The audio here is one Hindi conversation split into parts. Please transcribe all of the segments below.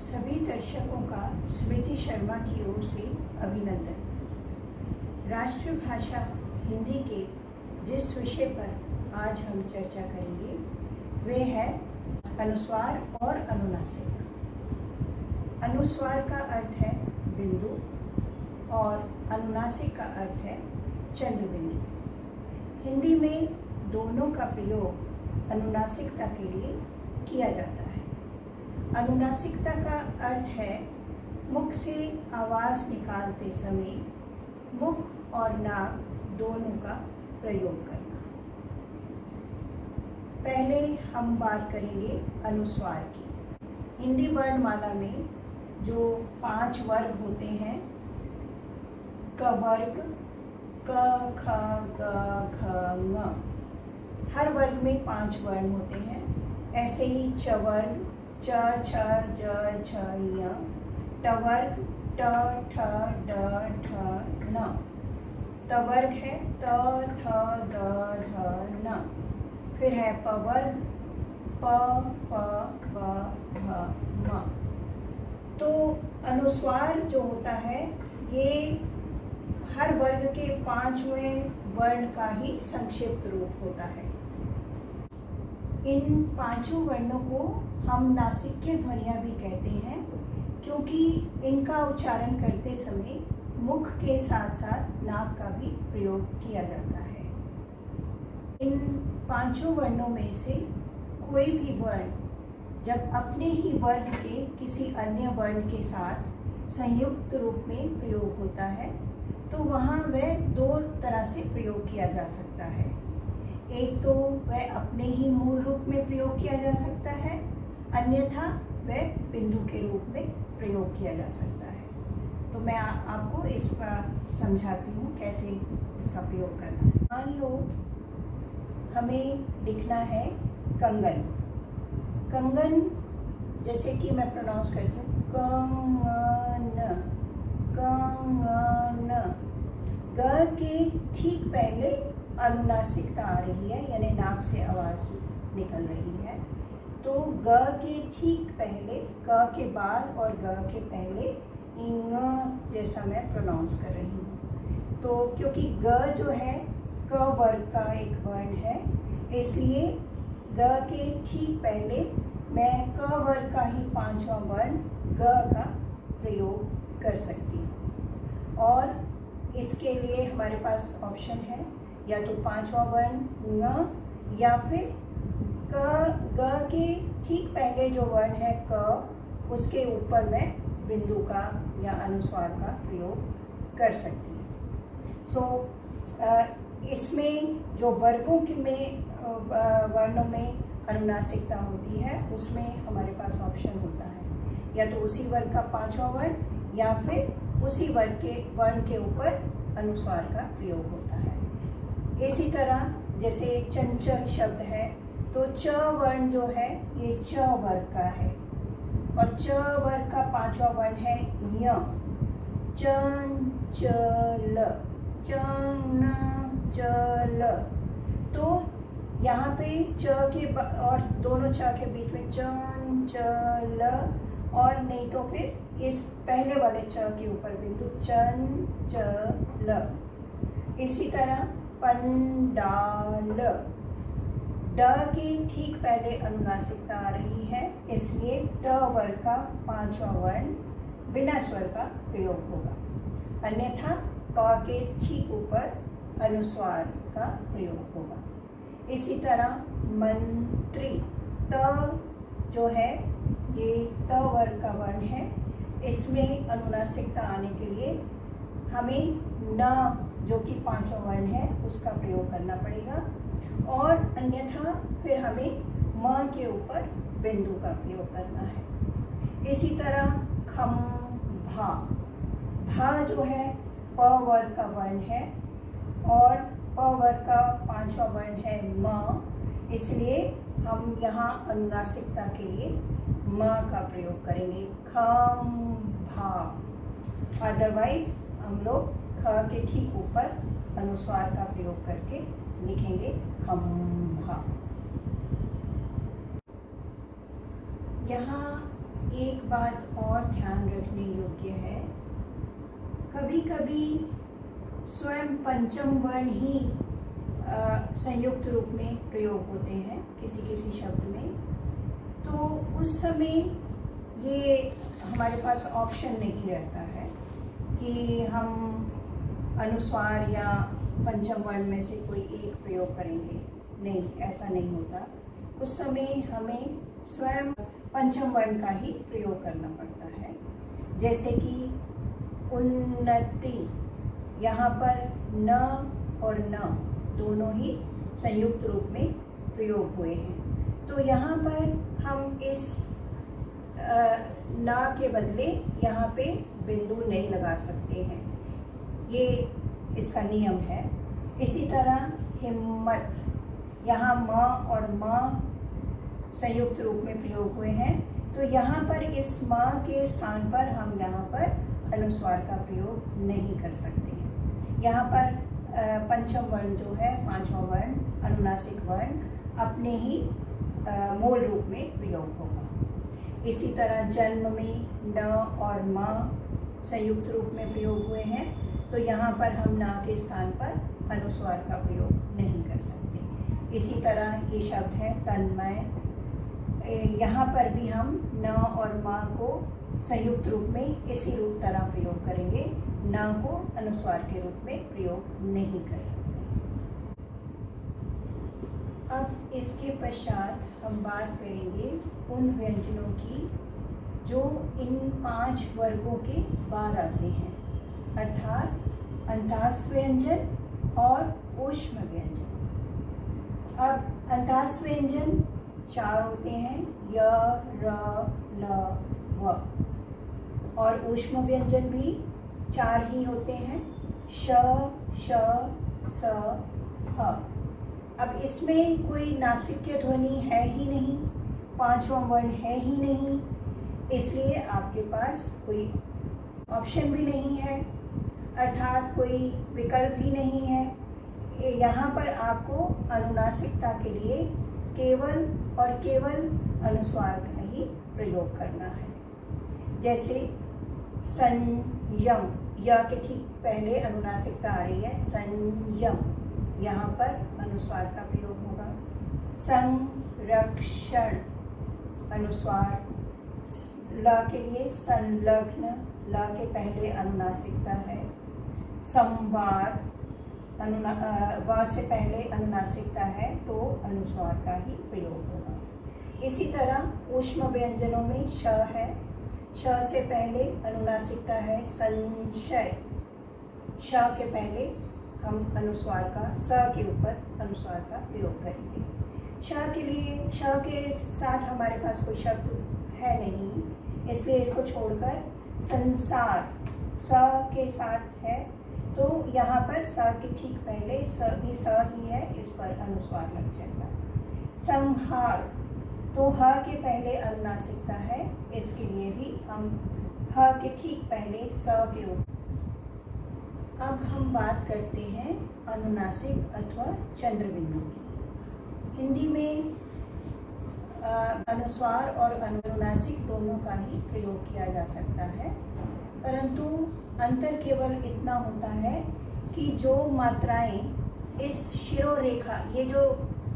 सभी दर्शकों का स्मृति शर्मा की ओर से अभिनंदन। राष्ट्रभाषा हिंदी के जिस विषय पर आज हम चर्चा करेंगे वे है अनुस्वार और अनुनासिक। अनुस्वार का अर्थ है बिंदु और अनुनासिक का अर्थ है चंद्र बिंदु। हिंदी में दोनों का प्रयोग अनुनासिकता के लिए किया जाता है। अनुनासिकता का अर्थ है मुख से आवाज़ निकालते समय मुख और नाक दोनों का प्रयोग करना। पहले हम बात करेंगे अनुस्वार की। हिंदी वर्णमाला में जो 5 वर्ग होते हैं, क वर्ग, क ख ग घ ङ, हर वर्ग में 5 वर्ण होते हैं। ऐसे ही च वर्ग च छ ज छ य, ट वर्ग ट ठ ड ढ ण, त वर्ग है त थ द ध न, फिर है प वर्ग प फ ब भ म। तो अनुस्वार जो होता है ये हर वर्ग के 5वें वर्ण का ही संक्षिप्त रूप होता है। इन 5 वर्णों को हम नासिक्य ध्वनियाँ भी कहते हैं क्योंकि इनका उच्चारण करते समय मुख के साथ साथ नाक का भी प्रयोग किया जाता है। इन 5 वर्णों में से कोई भी वर्ण जब अपने ही वर्ग के किसी अन्य वर्ण के साथ संयुक्त रूप में प्रयोग होता है तो वहाँ वह 2 तरह से प्रयोग किया जा सकता है। एक तो वह अपने ही मूल रूप में प्रयोग किया जा सकता है, अन्यथा वह बिंदु के रूप में प्रयोग किया जा सकता है। तो मैं आपको इस पर समझाती हूँ कैसे इसका प्रयोग करना है। मान लो हमें लिखना है कंगन। कंगन जैसे कि मैं प्रोनाउंस करती हूँ कंगन, कंगन। ग के ठीक पहले अनुनासिकता आ रही है, यानी नाक से आवाज़ निकल रही है। तो ग के ठीक पहले, क के बाद और ग के पहले इंग जैसा मैं प्रोनाउंस कर रही हूँ। तो क्योंकि ग जो है क वर्ग का एक वर्ण है, इसलिए ग के ठीक पहले मैं क वर्ग का ही 5वां वर्ण ग का प्रयोग कर सकती हूँ। और इसके लिए हमारे पास ऑप्शन है या तो 5वां वर्ण ङ या फिर ग के ठीक पहले जो वर्ण है क, उसके ऊपर मैं बिंदु का या अनुस्वार का प्रयोग कर सकती हूँ। इसमें जो वर्गों में वर्णों में अनुनासिकता होती है उसमें हमारे पास ऑप्शन होता है या तो उसी वर्ग का 5वां वर्ण या फिर उसी वर्ग के वर्ण के ऊपर अनुस्वार का प्रयोग होता है। इसी तरह जैसे चंचल शब्द है तो च वर्ण जो है ये च वर्ग का है और च वर्ग का 5वां वर्ण है य। चंचल, चंचल। तो यहाँ पे च के और दोनों च के बीच में चंचल, और नहीं तो फिर इस पहले वाले च के ऊपर बिंदु चंचल। इसी तरह पंडाल, ड के ठीक पहले अनुनासिकता आ रही है, इसलिए ट वर्ग का 5वां वर्ण बिना स्वर का प्रयोग होगा, अन्यथा क के ठीक ऊपर अनुस्वार का प्रयोग होगा। इसी तरह मंत्री, त जो है ये त वर्ग का वर्ण है, इसमें अनुनासिकता आने के लिए हमें न जो कि 5वां वर्ण है उसका प्रयोग करना पड़ेगा और अन्यथा फिर हमें म के ऊपर बिंदु का प्रयोग करना है। इसी तरह खंभा, भा जो है प वर्ग का वर्ण है और प वर्ग का 5वां वर्ण है म, इसलिए हम यहाँ अनुनासिकता के लिए म का प्रयोग करेंगे, खंभा। अदरवाइज हम लोग ख के ठीक ऊपर अनुस्वार का प्रयोग करके लिखेंगे खंभा। यहाँ एक बात और ध्यान रखने योग्य है, कभी कभी स्वयं पंचम वर्ण ही संयुक्त रूप में प्रयोग होते हैं किसी किसी शब्द में, तो उस समय ये हमारे पास ऑप्शन नहीं रहता है कि हम अनुस्वार या पंचम वर्ण में से कोई एक प्रयोग करेंगे। नहीं, ऐसा नहीं होता। उस समय हमें स्वयं पंचम वर्ण का ही प्रयोग करना पड़ता है। जैसे कि उन्नति, यहाँ पर न और न दोनों ही संयुक्त रूप में प्रयोग हुए हैं, तो यहाँ पर हम इस ना के बदले यहाँ पे बिंदु नहीं लगा सकते हैं, ये इसका नियम है। इसी तरह हिम्मत, यहाँ म और म संयुक्त रूप में प्रयोग हुए हैं, तो यहाँ पर इस म के स्थान पर हम यहाँ पर अनुस्वार का प्रयोग नहीं कर सकते हैं। यहाँ पर पंचम वर्ण जो है, पांचवा वर्ण अनुनासिक वर्ण अपने ही मूल रूप में प्रयोग होगा। इसी तरह जन्म में न और म संयुक्त रूप में प्रयोग हुए हैं, तो यहाँ पर हम न के स्थान पर अनुस्वार का प्रयोग नहीं कर सकते। इसी तरह ये शब्द है तन्मय, यहाँ पर भी हम न और म को संयुक्त रूप में इसी रूप तरह प्रयोग करेंगे, न को अनुस्वार के रूप में प्रयोग नहीं कर सकते। अब इसके पश्चात हम बात करेंगे उन व्यंजनों की जो इन 5 वर्गों के बाद आते हैं, अर्थात अंतःस्थ व्यंजन और ऊष्म व्यंजन। अब अंतःस्थ व्यंजन 4 होते हैं, य, र, ल, व, और ऊष्म व्यंजन भी 4 ही होते हैं, श, श, स, ह। अब इसमें कोई नासिक्य ध्वनि है ही नहीं, 5वां वर्ण है ही नहीं, इसलिए आपके पास कोई ऑप्शन भी नहीं है, अर्थात कोई विकल्प ही नहीं है। यहाँ पर आपको अनुनासिकता के लिए केवल और केवल अनुस्वार का ही प्रयोग करना है। जैसे संयम, य के ठीक पहले अनुनासिकता आ रही है, संयम, यहाँ पर अनुस्वार का प्रयोग होगा। संरक्षण, अनुस्वार। ल के लिए संलग्न, ल के पहले अनुनासिकता है। संवाद, व से पहले अनुनासिकता है, तो अनुस्वार का ही प्रयोग होगा। इसी तरह ऊष्म व्यंजनों में श है, श से पहले अनुनासिकता है। संशय, श के पहले हम अनुस्वार का, स के ऊपर अनुस्वार का प्रयोग करेंगे। श के लिए, श के साथ हमारे पास कोई शब्द है नहीं, इसलिए इसको छोड़कर संसार, स के साथ है, तो यहाँ पर स के ठीक पहले स भी स ही है, इस पर अनुस्वार लग जाएगा। संहार, तो ह के पहले अनुनासिकता है, इसके लिए भी हम ह के ठीक पहले स के ऊपर। अब हम बात करते हैं अनुनासिक अथवा चंद्रबिंदु की। हिंदी में अनुस्वार और अनुनासिक दोनों का ही प्रयोग किया जा सकता है, परंतु अंतर केवल इतना होता है कि जो मात्राएं इस शिरोरेखा, ये जो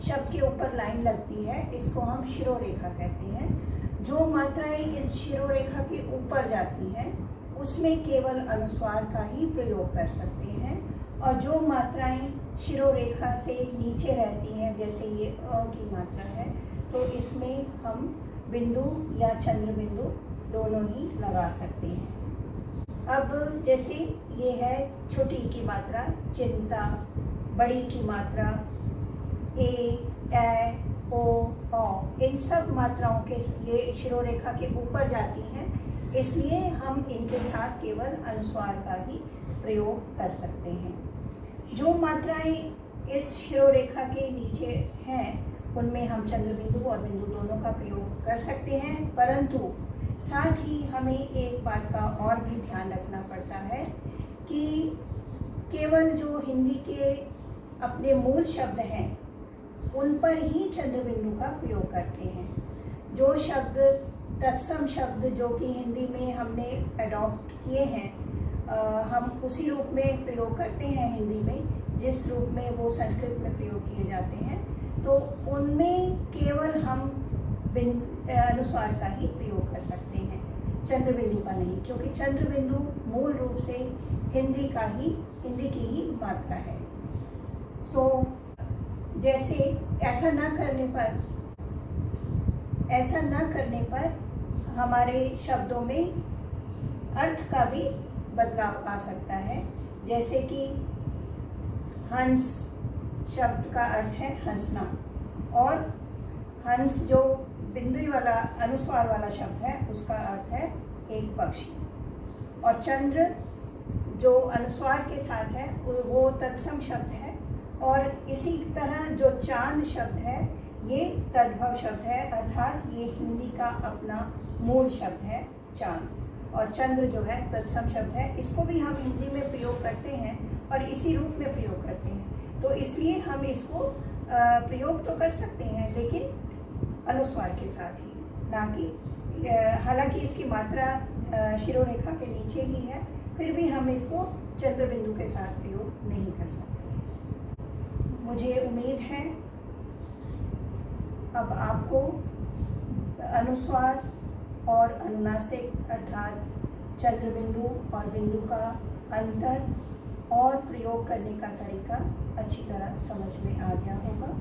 शब्द के ऊपर लाइन लगती है, इसको हम शिरोरेखा कहते हैं। जो मात्राएं इस शिरोरेखा के ऊपर जाती हैं, उसमें केवल अनुस्वार का ही प्रयोग कर सकते हैं, और जो मात्राएं शिरोरेखा से नीचे रहती हैं, जैसे ये अ की मात्रा है, तो इसमें हम बिंदु या चंद्र बिंदु दोनों ही लगा सकते हैं। अब जैसे ये है छोटी की मात्रा चिंता, बड़ी की मात्रा ए, ओ, इन सब मात्राओं के ये शिरोरेखा के ऊपर जाती हैं, इसलिए हम इनके साथ केवल अनुस्वार का ही प्रयोग कर सकते हैं। जो मात्राएं इस शिरोरेखा के नीचे हैं, उनमें हम चंद्र बिंदु और बिंदु दोनों का प्रयोग कर सकते हैं, परंतु साथ ही हमें एक बात का और भी ध्यान रखना पड़ता है कि केवल जो हिंदी के अपने मूल शब्द हैं, उन पर ही चंद्र बिंदु का प्रयोग करते हैं। जो शब्द तत्सम शब्द जो कि हिंदी में हमने अडॉप्ट किए हैं, हम उसी रूप में प्रयोग करते हैं हिंदी में जिस रूप में वो संस्कृत में प्रयोग किए जाते हैं। तो उनमें केवल हम अनुस्वार का ही प्रयोग कर सकते हैं, चंद्र बिंदु का नहीं, क्योंकि चंद्र बिंदु मूल रूप से हिंदी की ही मात्रा है। सो जैसे ऐसा न करने पर हमारे शब्दों में अर्थ का भी बदलाव आ सकता है। जैसे कि हंस शब्द का अर्थ है हंसना, और हंस जो बिंदु वाला अनुस्वार वाला शब्द है उसका अर्थ है एक पक्षी, और चंद्र जो अनुस्वार के साथ है वो तत्सम शब्द है। और इसी तरह जो चांद शब्द है ये तद्भव शब्द है, अर्थात ये हिंदी का अपना मूल शब्द है चांद, और चंद्र जो है तत्सम शब्द है। इसको भी हम हिंदी में प्रयोग करते हैं और इसी रूप में प्रयोग करते हैं। तो इसलिए हम इसको प्रयोग तो कर सकते हैं लेकिन अनुस्वार के साथ ही, ना कि हालांकि इसकी मात्रा शिरोरेखा के नीचे ही है, फिर भी हम इसको चंद्र बिंदु के साथ प्रयोग नहीं कर सकते। मुझे उम्मीद है अब आपको अनुस्वार और अनुनासिक अर्थात चंद्र बिंदु और बिंदु का अंतर और प्रयोग करने का तरीका अच्छी तरह समझ में आ गया होगा।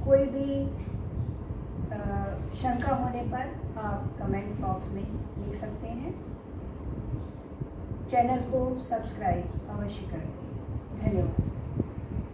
कोई भी शंका होने पर आप कमेंट बॉक्स में लिख सकते हैं। चैनल को सब्सक्राइब अवश्य करें। धन्यवाद।